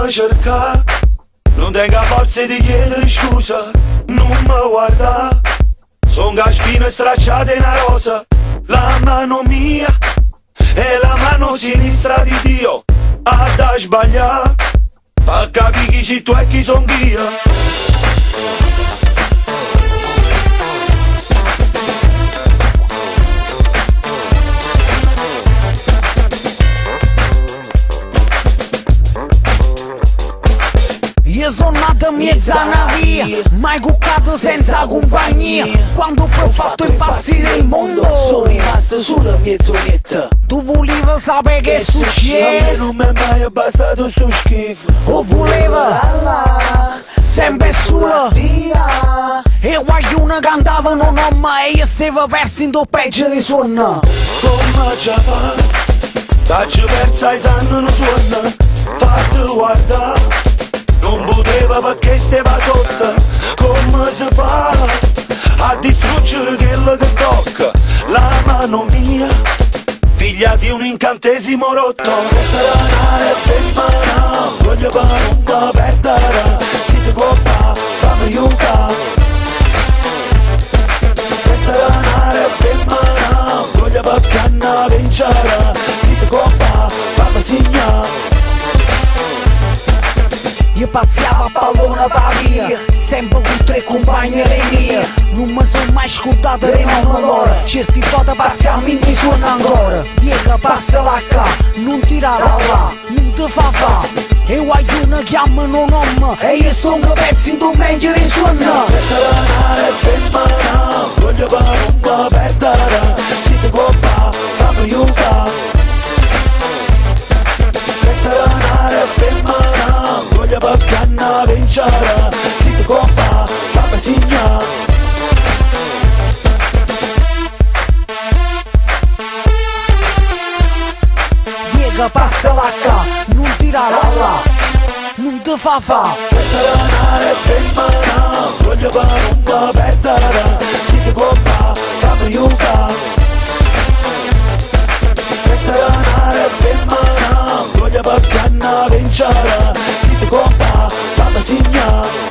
mi cerca, non tenga forza di chiedere scusa, non mi guarda, son gaspino stracciate una rosa, la mano mia e la mano sinistra di Dio, a sbagliare, fa capire chi sei tu e chi son io. Io sono nato mezza una via, mai cuccato senza compagnia. Quando ho fatto impazzire il mondo, sono rimasto sulla mia zonetta. tu volevi sapere che è A me successo, non mi è mai bastato sto schifo, o voleva sempre sulla Dia, e qualcuno cantava non ho mai, io stavo perso in peggio di suono. come ci fa? Tacci persa i sanno non suona, fatti guardare, non poteva perché stava sotto, come si fa a distruggere quello che tocca, la mano mia, figlia di un incantesimo rotto. Questa è femmina, voglio per non mi perdere, se ti può fammi aiutare. Questa è femmina, voglio perché non vincere, se ti può fammi segnare. Io pazziavo a pallone per via, sempre con tre compagni mie. Non mi sono mai scordato di mamma loro, certi volte pazziamo in ti suona ancora. Diega passa là qua, non tirare là, non ti fa fa. E qualcuno chiama non nome, e io sono perso in tu meglio di suona. Questa è femmina, voglio per non mi perdere, se ti può fammi aiutare. Questa è femmina, voglio perché non vincere, se ti può fammi segnare. Diega passa là qua, non tirare là, non ti fa fa. Questa è femmina, voglio per non mi perdere, se ti può fammi aiutare. Questa è femmina, voglio perché non vincere, se ti può fammi segnare.